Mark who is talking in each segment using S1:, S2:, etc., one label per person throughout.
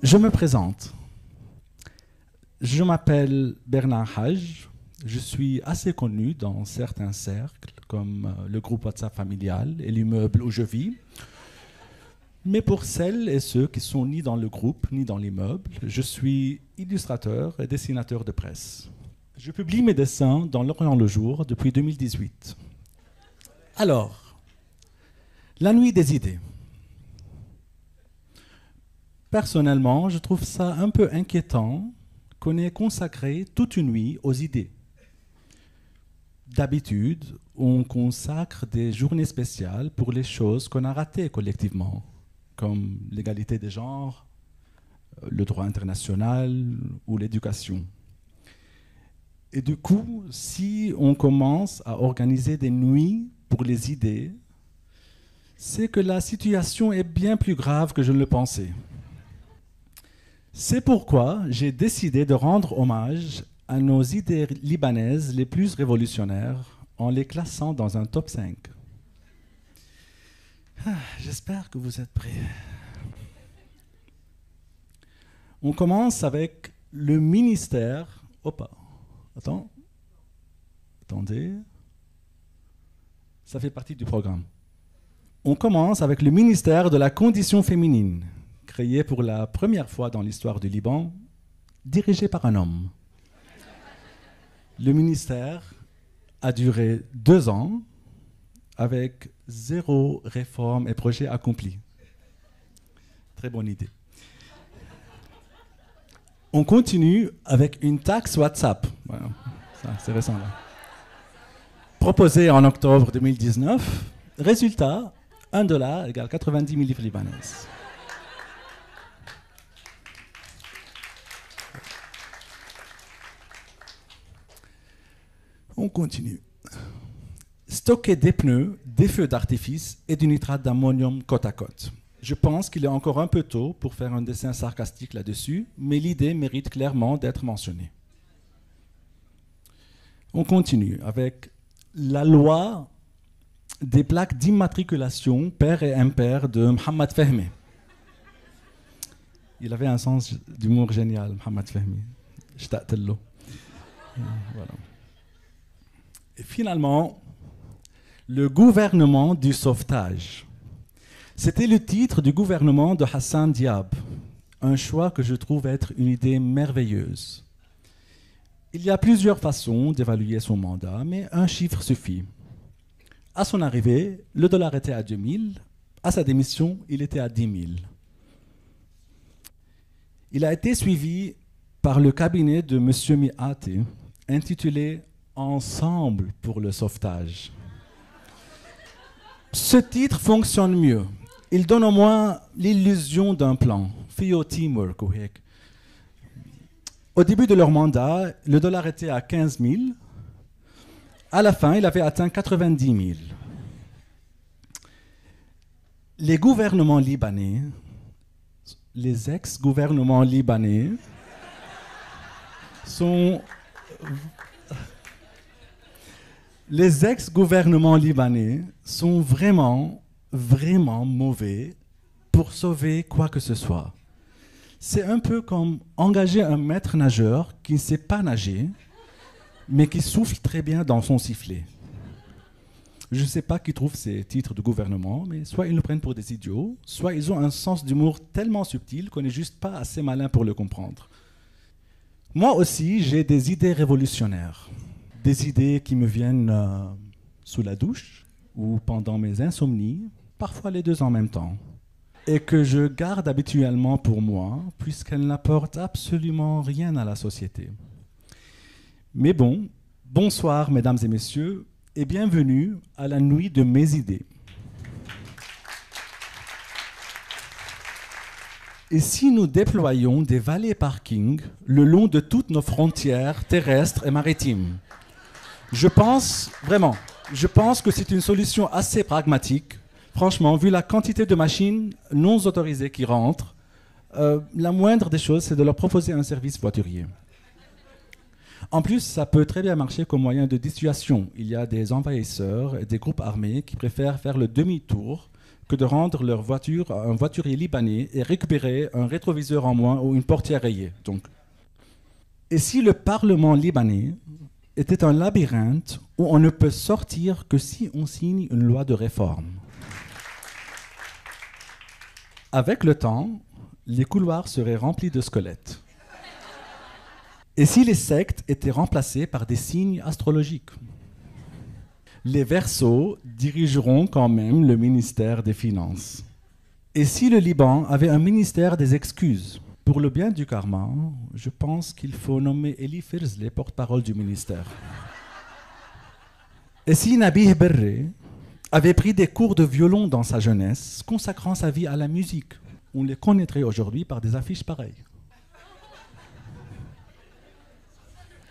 S1: Je me présente. Je m'appelle Bernard Haj. Je suis assez connu dans certains cercles, comme le groupe WhatsApp familial et l'immeuble où je vis. Mais pour celles et ceux qui sont ni dans le groupe ni dans l'immeuble, je suis illustrateur et dessinateur de presse. Je publie mes dessins dans l'Orient le Jour depuis 2018. Alors, la nuit des idées. Personnellement, je trouve ça un peu inquiétant qu'on ait consacré toute une nuit aux idées. D'habitude, on consacre des journées spéciales pour les choses qu'on a ratées collectivement, comme l'égalité des genres, le droit international ou l'éducation. Et du coup, si on commence à organiser des nuits pour les idées, c'est que la situation est bien plus grave que je ne le pensais. C'est pourquoi j'ai décidé de rendre hommage à nos idées libanaises les plus révolutionnaires en les classant dans un top 5. J'espère que vous êtes prêts. On commence avec le ministère... Attendez. Ça fait partie du programme. On commence avec le ministère de la condition féminine, créé pour la première fois dans l'histoire du Liban, dirigé par un homme. Le ministère a duré 2 ans avec 0 réforme et projet accompli. Très bonne idée. On continue avec une taxe WhatsApp. Voilà. Ça, c'est récent là. Proposée en octobre 2019. Résultat, $1 égale 90 000 livres libanaises. On continue. Stocker des pneus, des feux d'artifice et du nitrate d'ammonium côte à côte. Je pense qu'il est encore un peu tôt pour faire un dessin sarcastique là-dessus, mais l'idée mérite clairement d'être mentionnée. On continue avec la loi des plaques d'immatriculation pair et impair de Mohamed Fahmy. Il avait un sens d'humour génial, Mohamed Fahmy. J'ta'tello. Voilà. Et finalement, le gouvernement du sauvetage. C'était le titre du gouvernement de Hassan Diab, un choix que je trouve être une idée merveilleuse. Il y a plusieurs façons d'évaluer son mandat, mais un chiffre suffit. À son arrivée, le dollar était à 2000, à sa démission, il était à 10 000. Il a été suivi par le cabinet de M. Miate, intitulé « Ensemble pour le sauvetage ». Ce titre fonctionne mieux. Il donne au moins l'illusion d'un plan. Fio teamwork. Au début de leur mandat, le dollar était à 15 000. À la fin, il avait atteint 90 000. Les gouvernements libanais, les ex-gouvernements libanais, sont... Les ex-gouvernements libanais sont vraiment mauvais pour sauver quoi que ce soit. C'est un peu comme engager un maître nageur qui ne sait pas nager, mais qui souffle très bien dans son sifflet. Je ne sais pas qui trouve ces titres de gouvernement, mais soit ils nous prennent pour des idiots, soit ils ont un sens d'humour tellement subtil qu'on n'est juste pas assez malin pour le comprendre. Moi aussi, j'ai des idées révolutionnaires. Des idées qui me viennent sous la douche ou pendant mes insomnies, parfois les deux en même temps, et que je garde habituellement pour moi, puisqu'elles n'apportent absolument rien à la société. Mais bon, bonsoir mesdames et messieurs, et bienvenue à la nuit de mes idées. Et si nous déployons des vallées parking le long de toutes nos frontières terrestres et maritimes? Je pense que c'est une solution assez pragmatique. Franchement, vu la quantité de machines non autorisées qui rentrent, la moindre des choses, c'est de leur proposer un service voiturier. En plus, ça peut très bien marcher comme moyen de dissuasion. Il y a des envahisseurs et des groupes armés qui préfèrent faire le demi-tour que de rendre leur voiture à un voiturier libanais et récupérer un rétroviseur en moins ou une portière rayée. Donc. Et si le Parlement libanais était un labyrinthe où on ne peut sortir que si on signe une loi de réforme? Avec le temps, les couloirs seraient remplis de squelettes. Et si les sectes étaient remplacés par des signes astrologiques? Les Verseaux dirigeront quand même le ministère des Finances. Et si le Liban avait un ministère des excuses? Pour le bien du karma, je pense qu'il faut nommer Eli Firzli porte-parole du ministère. Et si Nabih Berri avait pris des cours de violon dans sa jeunesse, consacrant sa vie à la musique, on les connaîtrait aujourd'hui par des affiches pareilles.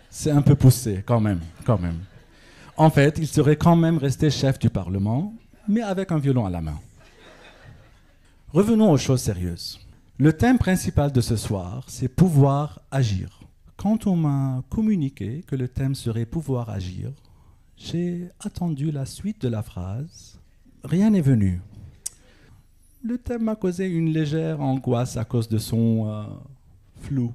S1: C'est un peu poussé, quand même. En fait, il serait quand même resté chef du Parlement, mais avec un violon à la main. Revenons aux choses sérieuses. Le thème principal de ce soir, c'est pouvoir agir. Quand on m'a communiqué que le thème serait pouvoir agir, j'ai attendu la suite de la phrase. Rien n'est venu. Le thème m'a causé une légère angoisse à cause de son flou.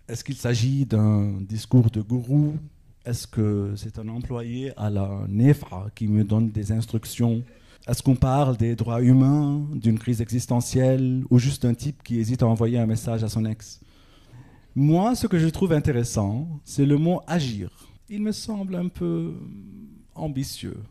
S1: Est-ce qu'il s'agit d'un discours de gourou? Est-ce que c'est un employé à la NEFA qui me donne des instructions? Est-ce qu'on parle des droits humains, d'une crise existentielle, ou juste d'un type qui hésite à envoyer un message à son ex? Moi, ce que je trouve intéressant, c'est le mot « agir ». Il me semble un peu ambitieux.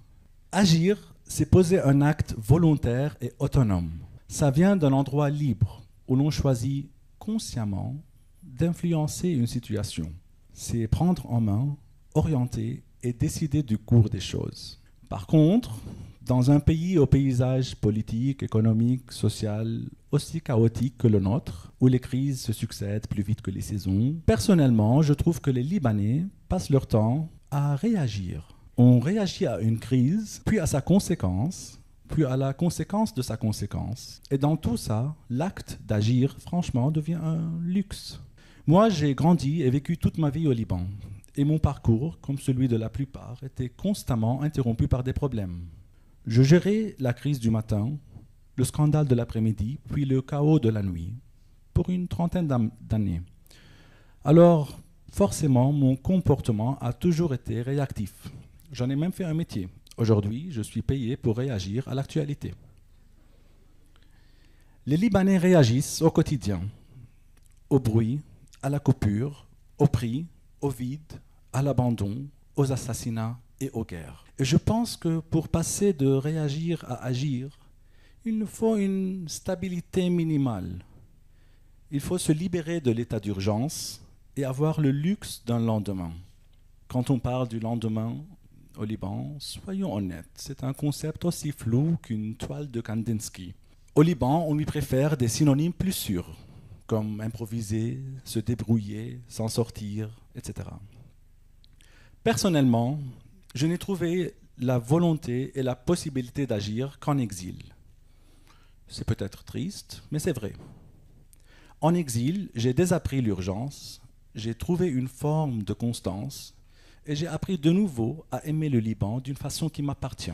S1: Agir, c'est poser un acte volontaire et autonome. Ça vient d'un endroit libre, où l'on choisit consciemment d'influencer une situation. C'est prendre en main, orienter et décider du cours des choses. Par contre, dans un pays au paysage politique, économique, social aussi chaotique que le nôtre, où les crises se succèdent plus vite que les saisons, personnellement, je trouve que les Libanais passent leur temps à réagir. On réagit à une crise, puis à sa conséquence, puis à la conséquence de sa conséquence. Et dans tout ça, l'acte d'agir, franchement, devient un luxe. Moi, j'ai grandi et vécu toute ma vie au Liban. Et mon parcours, comme celui de la plupart, était constamment interrompu par des problèmes. Je gérais la crise du matin, le scandale de l'après-midi, puis le chaos de la nuit, pour une trentaine d'années. Alors, forcément, mon comportement a toujours été réactif. J'en ai même fait un métier. Aujourd'hui, je suis payé pour réagir à l'actualité. Les Libanais réagissent au quotidien, au bruit, à la coupure, au prix, au vide, à l'abandon, aux assassinats et aux guerres. Et je pense que pour passer de réagir à agir, il nous faut une stabilité minimale. Il faut se libérer de l'état d'urgence et avoir le luxe d'un lendemain. Quand on parle du lendemain au Liban, soyons honnêtes, c'est un concept aussi flou qu'une toile de Kandinsky. Au Liban, on lui préfère des synonymes plus sûrs, comme improviser, se débrouiller, s'en sortir, etc. Personnellement, je n'ai trouvé la volonté et la possibilité d'agir qu'en exil. C'est peut-être triste, mais c'est vrai. En exil, j'ai désappris l'urgence, j'ai trouvé une forme de constance et j'ai appris de nouveau à aimer le Liban d'une façon qui m'appartient.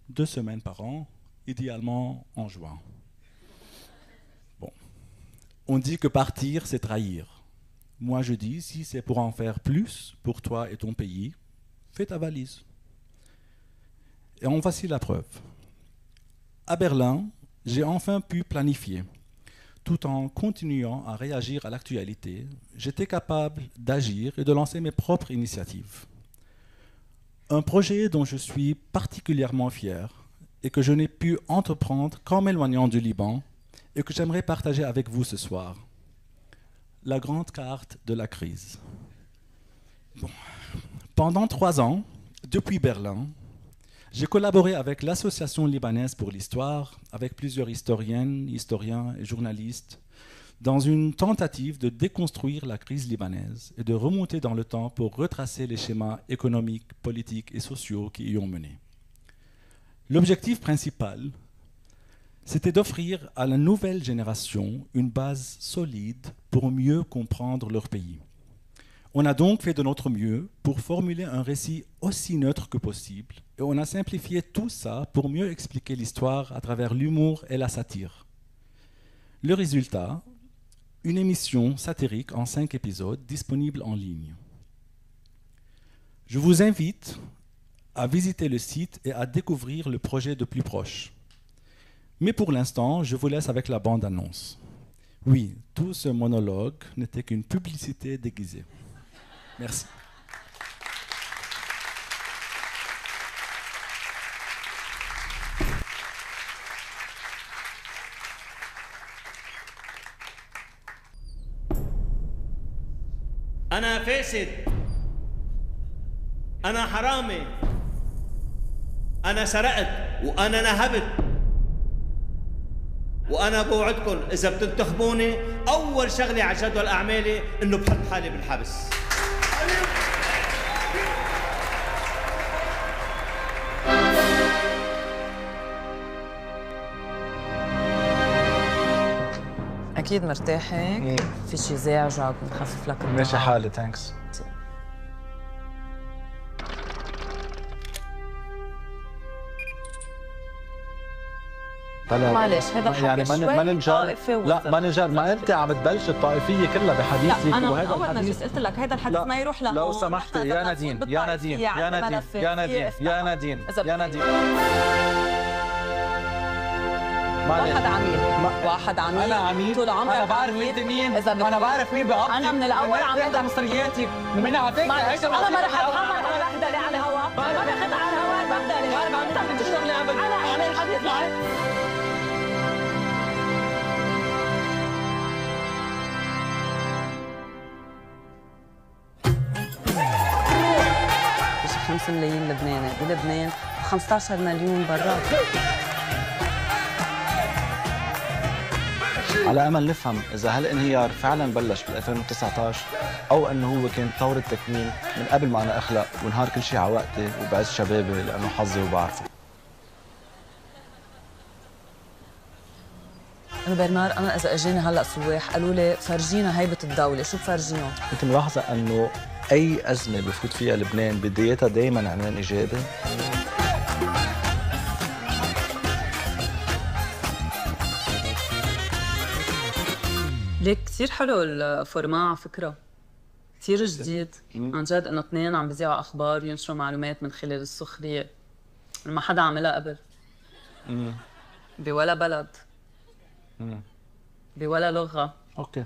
S1: 2 semaines par an, idéalement en juin. Bon. On dit que partir, c'est trahir. Moi, je dis, si c'est pour en faire plus pour toi et ton pays, fais ta valise. Et en voici la preuve. À Berlin, j'ai enfin pu planifier. Tout en continuant à réagir à l'actualité, j'étais capable d'agir et de lancer mes propres initiatives. Un projet dont je suis particulièrement fier et que je n'ai pu entreprendre qu'en m'éloignant du Liban et que j'aimerais partager avec vous ce soir. La grande carte de la crise. Bon. Pendant 3 ans, depuis Berlin, j'ai collaboré avec l'Association libanaise pour l'histoire, avec plusieurs historiennes, historiens et journalistes, dans une tentative de déconstruire la crise libanaise et de remonter dans le temps pour retracer les schémas économiques, politiques et sociaux qui y ont mené. L'objectif principal, c'était d'offrir à la nouvelle génération une base solide pour mieux comprendre leur pays. On a donc fait de notre mieux pour formuler un récit aussi neutre que possible, et on a simplifié tout ça pour mieux expliquer l'histoire à travers l'humour et la satire. Le résultat, une émission satirique en 5 épisodes disponible en ligne. Je vous invite à visiter le site et à découvrir le projet de plus proche. Mais pour l'instant, je vous laisse avec la bande-annonce. Oui, tout ce monologue n'était qu'une publicité déguisée. Merci.
S2: أنا فاسد، أنا حرامي، أنا سرقت وأنا نهبت، وأنا بوعدكم إذا بتنتخبوني أول شغلة على جدول أعمالي إنه بحط حالي بالحبس.
S3: أكيد مرتاح هيك؟ في شي زعجك بنخفف لك الضغط؟
S4: ماشي حالي ثانكس.
S3: معلش هذا الحكي
S4: يعني
S3: شوي طائفي.
S4: لا مانجر، ما انت عم تبلش الطائفيه كلها بحديثك.
S3: لا انا اول مجلس قلت لك هذا الحديث ما يروح لهون.
S4: لو سمحت يا نادين يا نادين يا نادين يا نادين يا نادين يا نادين
S3: واحد عميل واحد عميل.
S4: انا عميل
S3: طول عمرك
S4: انا بعرف انت مين. انا بعرف مين بقى.
S3: انا من الاول عم
S4: بقدر مصرياتك من على فكره.
S3: انا ما رح اتحمل ولا بهدلي على الهواء. ما باخذ على الهواء بهدلي. انت عم تشتغلي ابدا. انا اعمل حديث معك. في 5 ملايين لبناني بلبنان و15 مليون برات.
S4: على امل نفهم اذا هالانهيار فعلا بلش بال 2019 او انه هو كان ثوره تكوين من قبل ما انا اخلق ونهار كل شيء على وقتي وبعز شبابي لانه حظي وبعرفه.
S3: برنار انا اذا اجاني هلا سواح قالوا لي فرجينا هيبه الدوله، شو بفرجيهم؟
S4: انت ملاحظه انه اي ازمه بفوت فيها لبنان بدايتها دائما عنوان ايجابي؟
S3: ليك كثير حلو الفورما على فكره، كثير جديد عن جد، انه اثنين عم بيذيعوا اخبار وينشروا معلومات من خلال السخريه، ما حدا عملها قبل بولا بلد بولا لغه.
S4: اوكي